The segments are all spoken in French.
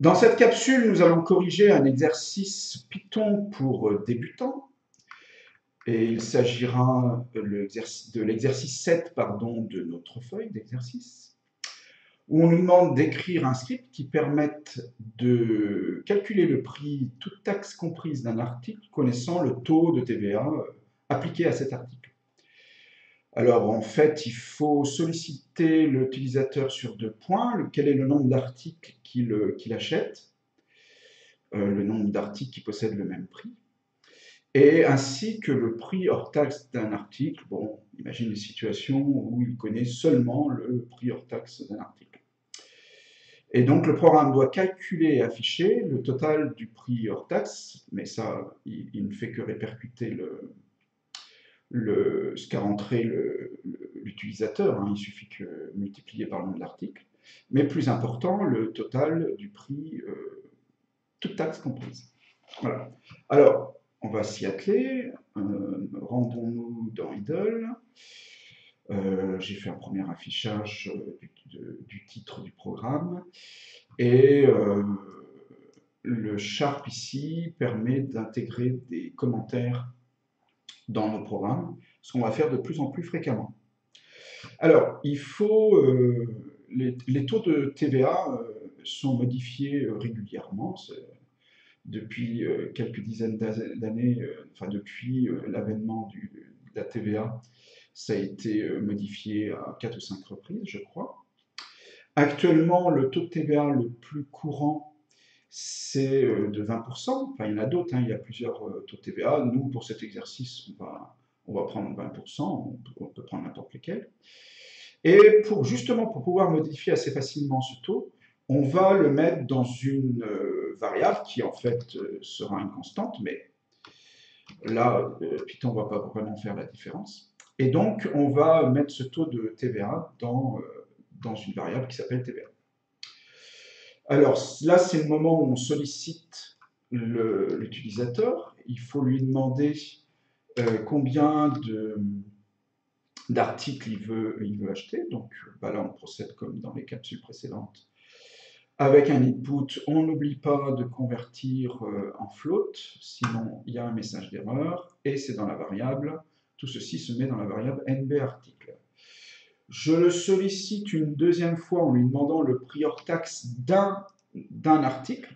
Dans cette capsule, nous allons corriger un exercice Python pour débutants. Et il s'agira de l'exercice 7 de notre feuille d'exercice, où on nous demande d'écrire un script qui permette de calculer le prix, toute taxe comprise d'un article, connaissant le taux de TVA appliqué à cet article. Alors en fait, il faut solliciter l'utilisateur sur 2 points. Quel est le nombre d'articles qu'il achète, le nombre d'articles qui possèdent le même prix, et ainsi que le prix hors taxe d'un article. Bon, imagine une situation où il connaît seulement le prix hors taxe d'un article. Et donc le programme doit calculer et afficher le total du prix hors taxe, mais ça, il ne fait que répercuter ce qu'a rentré l'utilisateur, hein. Il suffit que multiplier par le nom de l'article. Mais plus important, le total du prix, toute taxe comprise. Voilà. Alors, on va s'y atteler. Rendons-nous dans Idle. J'ai fait un premier affichage du titre du programme. Et le Sharp ici permet d'intégrer des commentaires dans nos programmes, ce qu'on va faire de plus en plus fréquemment. Alors, les taux de TVA sont modifiés régulièrement. Depuis quelques dizaines d'années, enfin depuis l'avènement de la TVA, ça a été modifié à 4 ou 5 reprises, je crois. Actuellement, le taux de TVA le plus courant, c'est de 20%. Enfin, il y en a d'autres, hein, il y a plusieurs taux de TVA. Nous, pour cet exercice, on va prendre 20%, on peut prendre n'importe lequel. Et justement, pour pouvoir modifier assez facilement ce taux, on va le mettre dans une variable qui en fait sera une constante, mais là, Python ne va pas vraiment faire la différence. Et donc, on va mettre ce taux de TVA dans une variable qui s'appelle TVA. Alors là, c'est le moment où on sollicite l'utilisateur. Il faut lui demander combien d'articles il veut acheter. Donc là, on procède comme dans les capsules précédentes. Avec un input, on n'oublie pas de convertir en float, sinon il y a un message d'erreur, et c'est dans la variable. Tout ceci se met dans la variable nbarticle. Je le sollicite une deuxième fois en lui demandant le prix hors taxe d'un article.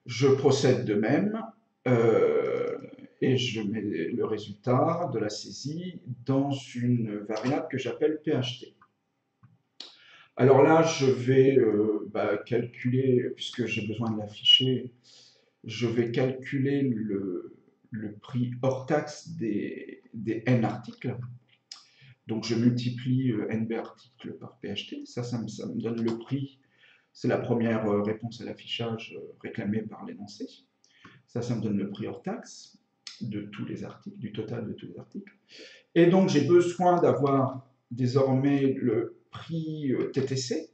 Je procède de même et je mets le résultat de la saisie dans une variable que j'appelle PHT. Alors là, je vais calculer, puisque j'ai besoin de l'afficher, je vais calculer le prix hors taxe des n articles. Donc je multiplie nb articles par PHT, ça me donne le prix. C'est la première réponse à l'affichage réclamée par l'énoncé. Ça me donne le prix hors taxe de tous les articles, du total de tous les articles. Et donc j'ai besoin d'avoir désormais le prix TTC.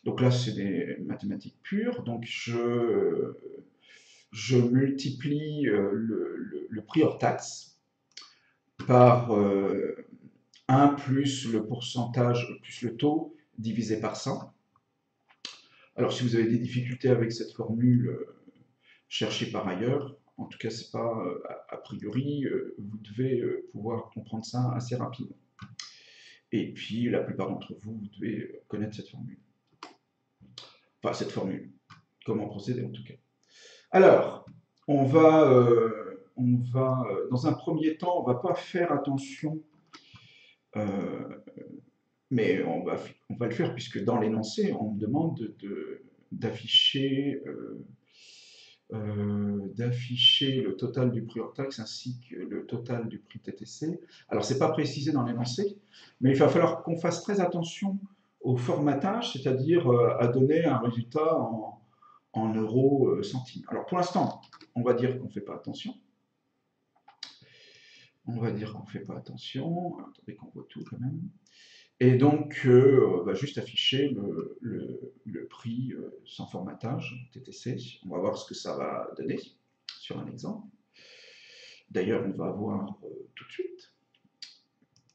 Donc là, c'est des mathématiques pures. Donc je multiplie le prix hors taxe par 1 plus le pourcentage, plus le taux, divisé par 100. Alors, si vous avez des difficultés avec cette formule, cherchez par ailleurs. En tout cas, c'est pas a priori, vous devez pouvoir comprendre ça assez rapidement. Et puis, la plupart d'entre vous, vous devez connaître cette formule. Enfin, cette formule. Comment procéder, en tout cas. Alors, on va dans un premier temps, on ne va pas faire attention, mais on va le faire puisque dans l'énoncé, on me demande d'afficher le total du prix hors taxe ainsi que le total du prix TTC. Alors, ce n'est pas précisé dans l'énoncé, mais il va falloir qu'on fasse très attention au formatage, c'est-à-dire à donner un résultat en euros centimes. Alors, pour l'instant, on va dire qu'on ne fait pas attention. Attendez qu'on voit tout quand même. Et donc, on va juste afficher le prix sans formatage, TTC. On va voir ce que ça va donner sur un exemple. D'ailleurs, on va voir tout de suite,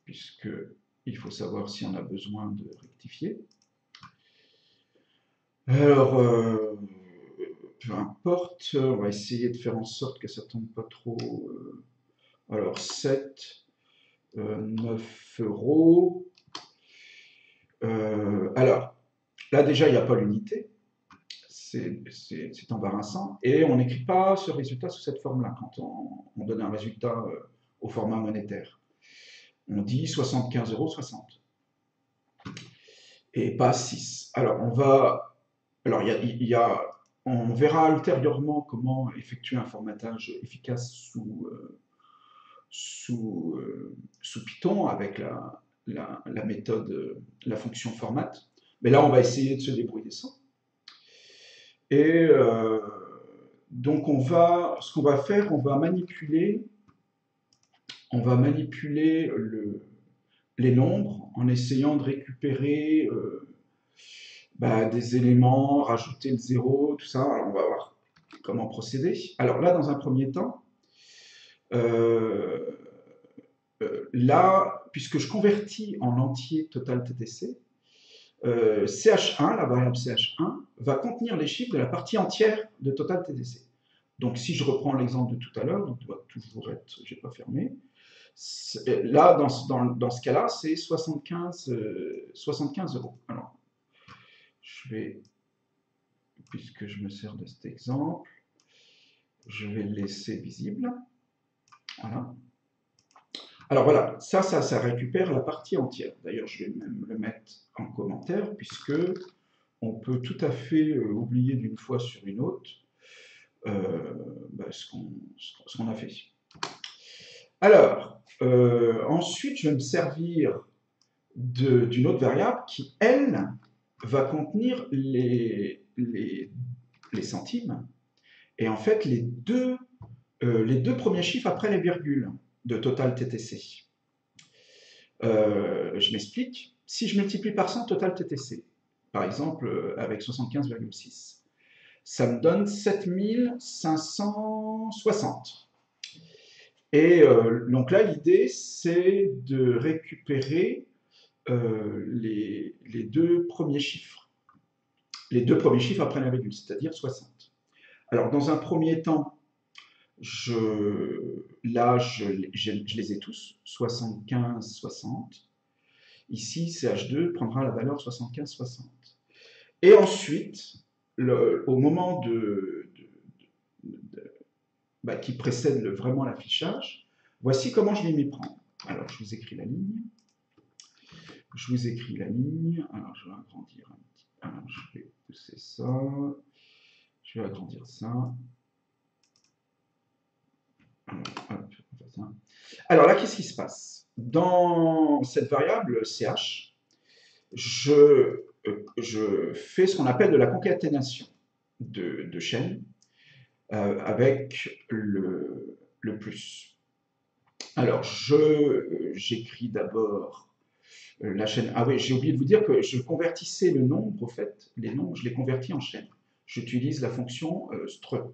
puisqu'il faut savoir si on a besoin de rectifier. Alors, peu importe, on va essayer de faire en sorte que ça tombe pas trop. Alors, 7, 9 euros. Alors, là déjà, il n'y a pas l'unité. C'est embarrassant. Et on n'écrit pas ce résultat sous cette forme-là quand on donne un résultat au format monétaire. On dit 75,60 € et pas 6. Alors, alors on verra ultérieurement comment effectuer un formatage efficace sous Python avec la méthode, la fonction format. Mais là, on va essayer de se débrouiller sans. Et donc, ce qu'on va faire, on va manipuler les nombres en essayant de récupérer des éléments, rajouter le zéro, tout ça. Alors, on va voir comment procéder. Alors là, dans un premier temps, euh, là, puisque je convertis en entier total TTC, CH1, la variable CH1, va contenir les chiffres de la partie entière de total TTC. Donc si je reprends l'exemple de tout à l'heure, il doit toujours être, je n'ai pas fermé, là, dans ce cas-là, c'est 75 €. Alors, je vais, puisque je me sers de cet exemple, je vais le laisser visible. Voilà. Alors voilà, ça récupère la partie entière. D'ailleurs, je vais même le mettre en commentaire, puisque on peut tout à fait oublier d'une fois sur une autre ce qu'on a fait. Alors, ensuite, je vais me servir d'une autre variable qui, elle, va contenir les centimes et en fait les deux premiers chiffres après les virgules de total TTC. Je m'explique. Si je multiplie par 100 total TTC, par exemple avec 75,6, ça me donne 7560. Et donc là, l'idée, c'est de récupérer les deux premiers chiffres. Les deux premiers chiffres après la virgule, c'est-à-dire 60. Alors, dans un premier temps, là, je les ai tous, 75, 60. Ici, CH2 prendra la valeur 75, 60. Et ensuite, au moment qui précède vraiment l'affichage, voici comment je vais m'y prendre. Alors, je vous écris la ligne. Alors, je vais agrandir un petit peu. Alors, je vais pousser ça. Je vais agrandir ça. Alors là, qu'est-ce qui se passe? Dans cette variable CH, je fais ce qu'on appelle de la concaténation de chaînes avec le plus. Alors, j'écris d'abord la chaîne. Ah oui, j'ai oublié de vous dire que je convertissais le nombre, au fait, les nombres, je les convertis en chaîne. J'utilise la fonction str,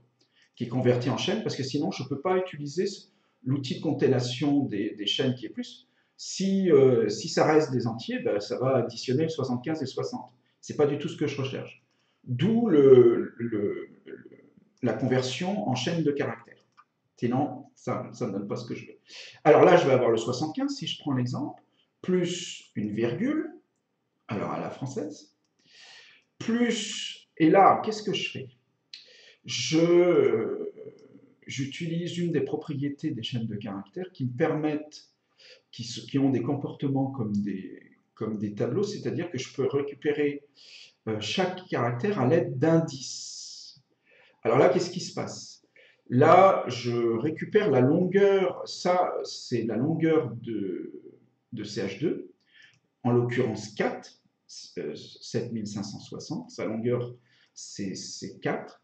qui convertit en chaîne, parce que sinon, je ne peux pas utiliser l'outil de concaténation des chaînes qui est plus. Si ça reste des entiers, ça va additionner le 75 et 60. Ce n'est pas du tout ce que je recherche. D'où la conversion en chaîne de caractères. Sinon, ça ne me donne pas ce que je veux. Alors là, je vais avoir le 75, si je prends l'exemple, plus une virgule, alors à la française, plus, et là, qu'est-ce que je fais? J'utilise une des propriétés des chaînes de caractères qui me permettent, qui ont des comportements comme des tableaux, c'est-à-dire que je peux récupérer chaque caractère à l'aide d'indices. Alors là, qu'est-ce qui se passe? Là, je récupère la longueur, ça c'est la longueur de CH2, en l'occurrence 4, 7560, sa longueur c'est 4,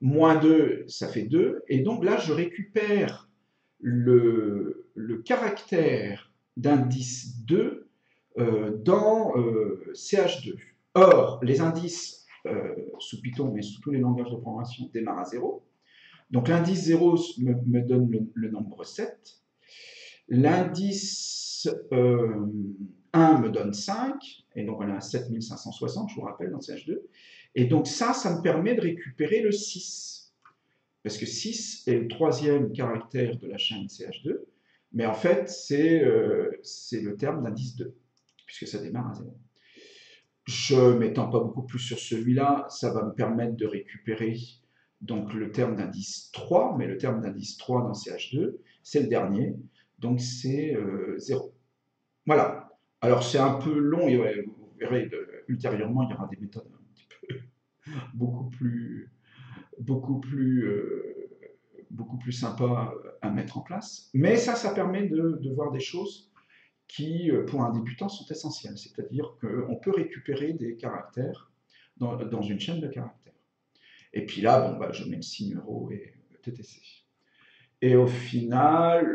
moins 2, ça fait 2, et donc là je récupère le caractère d'indice 2 dans CH2. Or, les indices sous Python, mais sous tous les langages de programmation, démarrent à 0. Donc l'indice 0 me donne le nombre 7. L'indice 1 me donne 5, et donc on a 7560, je vous rappelle, dans CH2. Et donc ça me permet de récupérer le 6. Parce que 6 est le troisième caractère de la chaîne CH2, mais en fait, c'est le terme d'indice 2, puisque ça démarre à 0. Je ne m'étends pas beaucoup plus sur celui-là, ça va me permettre de récupérer donc le terme d'indice 3, mais le terme d'indice 3 dans CH2, c'est le dernier, donc c'est 0. Voilà. Alors c'est un peu long, et ouais, vous verrez ultérieurement, il y aura des méthodes un petit peu beaucoup plus, beaucoup plus, beaucoup plus sympas à mettre en place. Mais ça permet de voir des choses qui, pour un débutant, sont essentielles. C'est-à-dire qu'on peut récupérer des caractères dans une chaîne de caractères. Et puis là, bon, bah, je mets le signe euro et TTC. Et au final,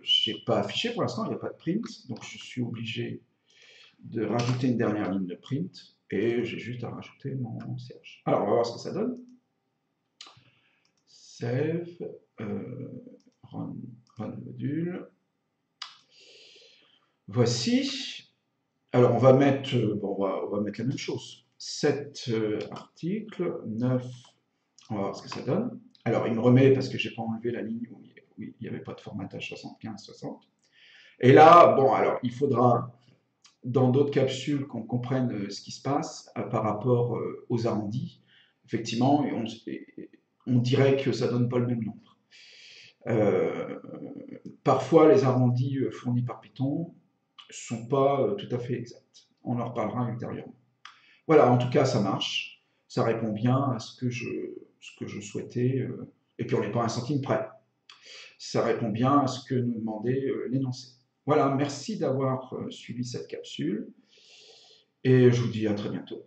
je n'ai pas affiché pour l'instant, il n'y a pas de print, donc je suis obligé de rajouter une dernière ligne de print, et j'ai juste à rajouter mon CH. Alors, on va voir ce que ça donne. Save, run module. Voici. Alors, on va mettre, on va mettre la même chose. 7 articles, 9, on va voir ce que ça donne. Alors, il me remet parce que j'ai pas enlevé la ligne où il n'y avait pas de formatage 75-60. Et là, bon, alors, il faudra, dans d'autres capsules, qu'on comprenne ce qui se passe par rapport aux arrondis. Effectivement, on dirait que ça donne pas le même nombre. Parfois, les arrondis fournis par Python sont pas tout à fait exacts. On en reparlera ultérieurement. Voilà, en tout cas, ça marche. Ça répond bien à ce que je souhaitais, et puis on n'est pas un centime près. Ça répond bien à ce que nous demandait l'énoncé. Voilà, merci d'avoir suivi cette capsule, et je vous dis à très bientôt.